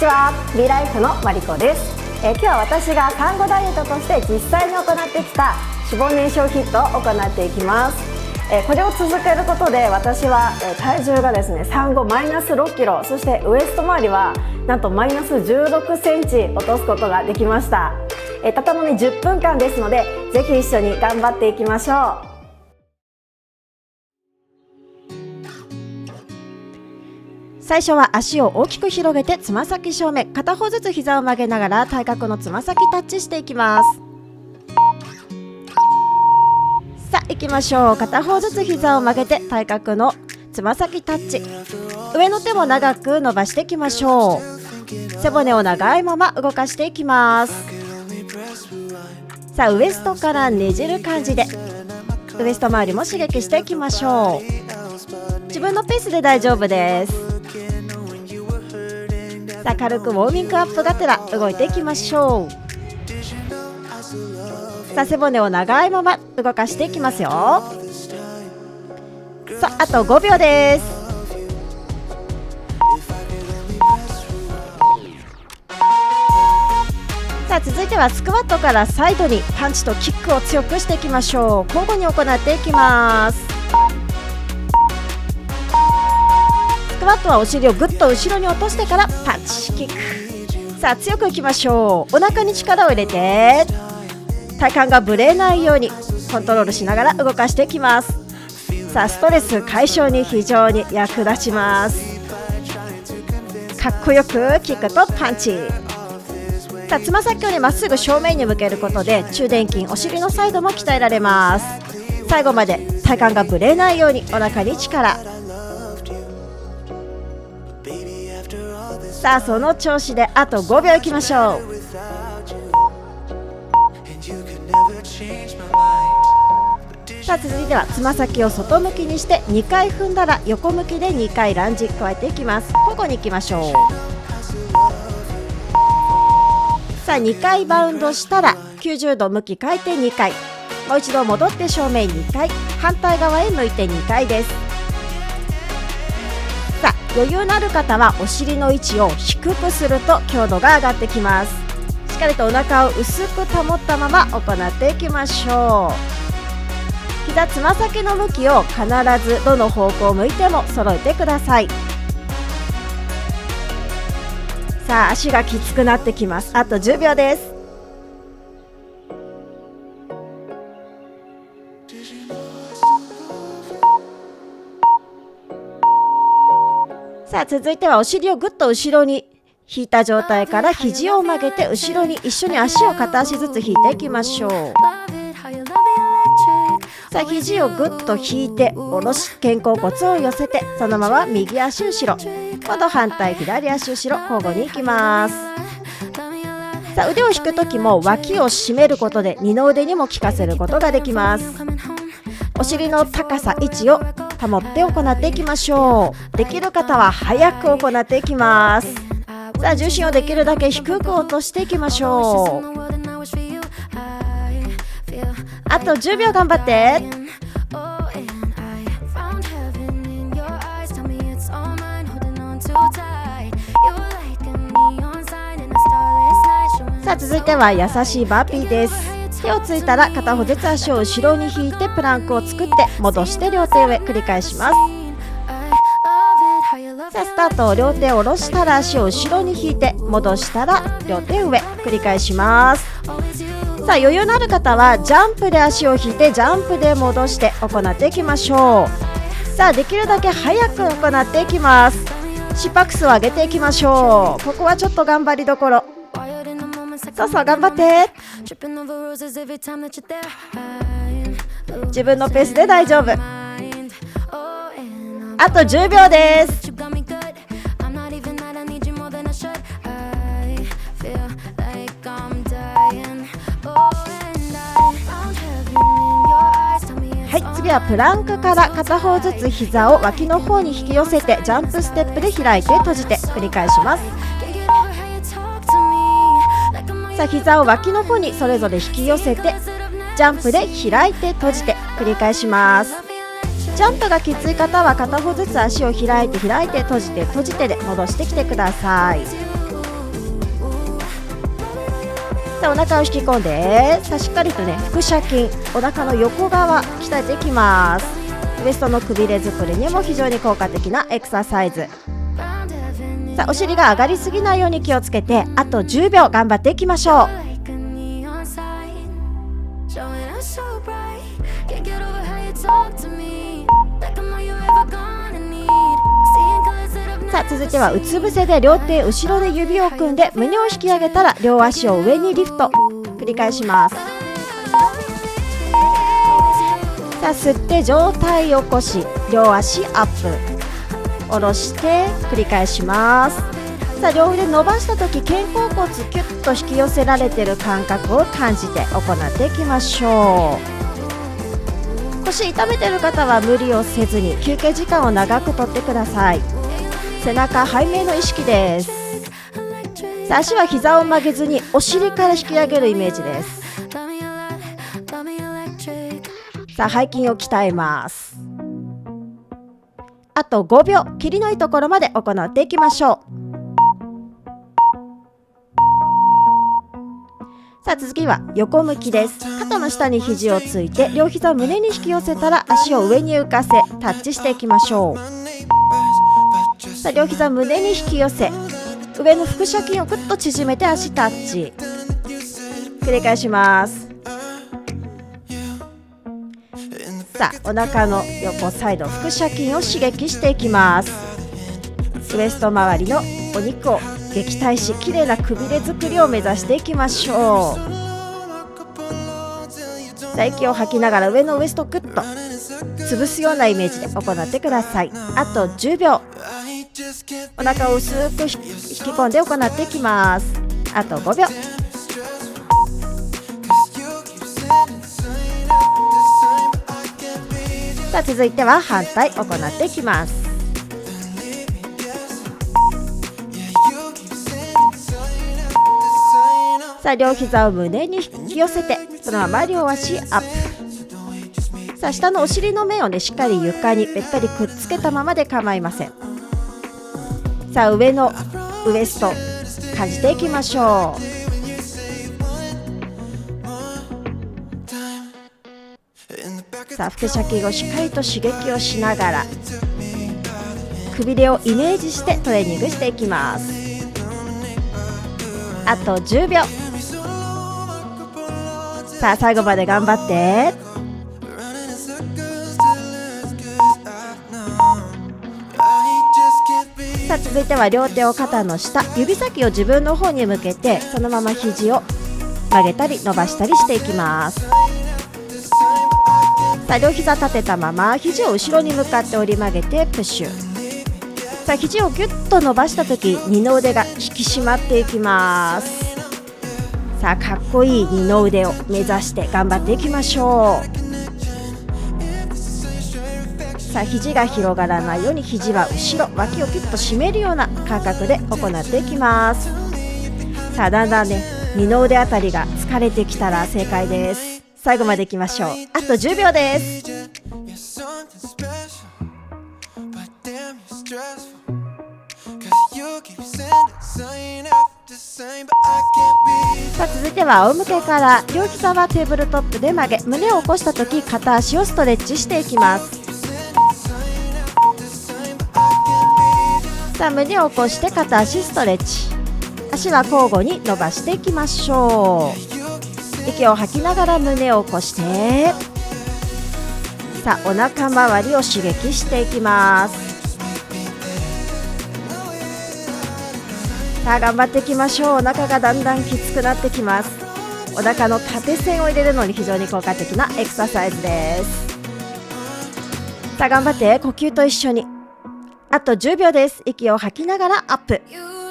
ちは、ビライフのマリコです。今日は私が看護ダイエットとして実際に行ってきた脂肪燃焼ヒットを行っていきます。これを続けることで私は体重がですね、産後マイナス6キロ、そしてウエスト周りはなんとマイナス16センチ落とすことができました。たったのに10分間ですので、ぜひ一緒に頑張っていきましょう。最初は足を大きく広げてつま先正面、片方ずつ膝を曲げながら対角のつま先タッチしていきます。さあ行きましょう。片方ずつ膝を曲げて対角のつま先タッチ、上の手も長く伸ばしていきましょう。背骨を長いまま動かしていきます。さあウエストからねじる感じでウエスト周りも刺激していきましょう。自分のペースで大丈夫です。さあ軽くウォーミングアップがてら動いていきましょう。さあ背骨を長いまま動かしていきますよ。さああと5秒です。さあ続いてはスクワットからサイドにパンチとキックを強くしていきましょう。交互に行っていきます。スクワットはお尻をぐっと後ろに落としてからパンチキック。さあ強くいきましょう。お腹に力を入れて体幹がぶれないようにコントロールしながら動かしていきます。さあストレス解消に非常に役立ちます。かっこよくキックとパンチ。さあつま先よりまっすぐ正面に向けることで中殿筋、お尻のサイドも鍛えられます。最後まで体幹がぶれないようにお腹に力。さあその調子であと5秒いきましょう。さあ続いてはつま先を外向きにして2回踏んだら横向きで2回ランジ加えていきます。交互にいきましょう。さあ2回バウンドしたら90度向き変えて2回、もう一度戻って正面2回、反対側へ向いて2回です。さあ余裕のある方はお尻の位置を低くすると強度が上がってきます。しっかりとお腹を薄く保ったまま行っていきましょう。膝つま先の向きを必ずどの方向を向いても揃えてください。さあ足がきつくなってきます。あと10秒です。さあ続いてはお尻をぐっと後ろに引いた状態から肘を曲げて後ろに一緒に足を片足ずつ引いていきましょう。さあ肘をぐっと引いて下ろし肩甲骨を寄せてそのまま右足後ろ、今度反対左足後ろ交互にいきます。さあ腕を引く時も脇を締めることで二の腕にも効かせることができます。お尻の高さ位置を保って行っていきましょう。できる方は早く行っていきます。さあ重心をできるだけ低く落としていきましょう。あと10秒頑張って。さあ続いては優しいバーピーです。手をついたら片方ずつ足を後ろに引いてプランクを作って戻して両手上繰り返します。さあスタート、両手を下ろしたら足を後ろに引いて戻したら両手上繰り返します。さあ余裕のある方はジャンプで足を引いてジャンプで戻して行っていきましょう。さあできるだけ早く行っていきます。心拍数を上げていきましょう。ここはちょっと頑張りどころ。そうそう頑張って。自分のペースで大丈夫。あと10秒です。はい、次はプランクから片方ずつ膝を脇の方に引き寄せてジャンプステップで開いて閉じて繰り返します。さあ膝を脇の方にそれぞれ引き寄せてジャンプで開いて閉じて繰り返します。ジャンプがきつい方は片方ずつ足を開いて閉じてで戻してきてください。さあお腹を引き込んで、さあしっかりとね腹斜筋、お腹の横側鍛えていきます。ウエストのくびれ作りにも非常に効果的なエクササイズ。さあお尻が上がりすぎないように気をつけて、あと10秒頑張っていきましょう。さあ続いてはうつ伏せで両手後ろで指を組んで胸を引き上げたら両足を上にリフト、繰り返します。さあ吸って上体起こし、両足アップ、下ろして繰り返します。さあ両腕伸ばした時、肩甲骨キュッと引き寄せられている感覚を感じて行っていきましょう。腰痛めている方は無理をせずに休憩時間を長くとってください。背中背面の意識です。さあ足は膝を曲げずにお尻から引き上げるイメージです。さあ背筋を鍛えます。あと5秒、切りのいいところまで行っていきましょう。さあ続きは横向きです。肩の下に肘をついて両膝を胸に引き寄せたら足を上に浮かせタッチしていきましょう。さあ両膝胸に引き寄せ、上の腹斜筋をぐっと縮めて足タッチ、繰り返します。さあお腹の横サイド腹斜筋を刺激していきます。ウエスト周りのお肉を撃退し、きれいなくびれ作りを目指していきましょう。さあ息を吐きながら上のウエストをグッと潰すようなイメージで行ってください。あと10秒、お腹を薄く引き込んで行っていきます。あと5秒。さあ続いては反対行っていきます。さあ両膝を胸に引き寄せて、そのまま両足アップ。さあ下のお尻の面をねしっかり床にべったりくっつけたままで構いません。さあ上のウエスト感じていきましょう。さあ腹斜筋をしっかりと刺激をしながらくびれをイメージしてトレーニングしていきます。あと10秒。さあ最後まで頑張って。さあ続いては両手を肩の下、指先を自分の方に向けてそのまま肘を曲げたり伸ばしたりしていきます。さあ両膝立てたまま肘を後ろに向かって折り曲げてプッシュ。さあ肘をギュッと伸ばした時、二の腕が引き締まっていきます。さあかっこいい二の腕を目指して頑張っていきましょう。さあ肘が広がらないように肘は後ろ、脇をキュッと締めるような感覚で行っていきます。さあだんだんね二の腕あたりが疲れてきたら正解です。最後までいきましょう。あと10秒です。さあ続いては仰向けから両膝はテーブルトップで曲げ、胸を起こした時片足をストレッチしていきます。さあ胸を起こして片足ストレッチ、足は交互に伸ばしていきましょう。息を吐きながら胸を起こして、さあお腹周りを刺激していきます。さあ頑張っていきましょう。お腹がだんだんきつくなってきます。お腹の縦線を入れるのに非常に効果的なエクササイズです。さあ頑張って呼吸と一緒に。あと10秒です。息を吐きながらアップ、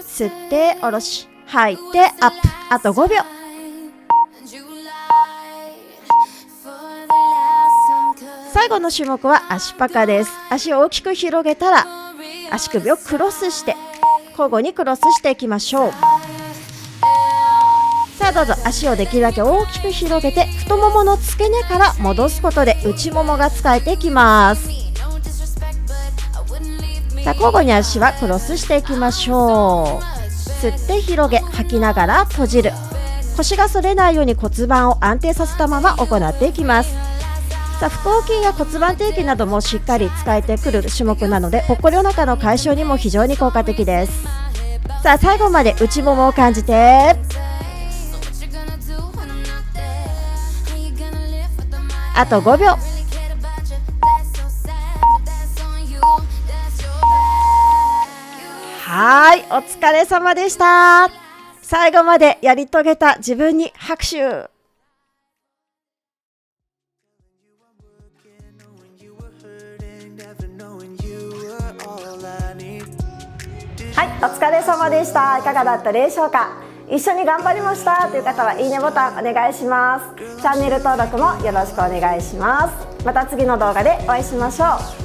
吸って下ろし、吐いてアップ。あと5秒。最後の種目は足パカです。足を大きく広げたら足首をクロスして交互にクロスしていきましょう。さあどうぞ足をできるだけ大きく広げて太ももの付け根から戻すことで内ももが使えていきます。さあ交互に足はクロスしていきましょう。吸って広げ、吐きながら閉じる。腰が反れないように骨盤を安定させたまま行っていきます。さあ、腹横筋や骨盤底筋などもしっかり使えてくる種目なので、ぽっこりお腹の解消にも非常に効果的です。さあ、最後まで内ももを感じて、あと5秒。はい、お疲れ様でした。最後までやり遂げた自分に拍手。はい、お疲れ様でした。いかがだったでしょうか。一緒に頑張りましたという方はいいねボタンお願いします。チャンネル登録もよろしくお願いします。また次の動画でお会いしましょう。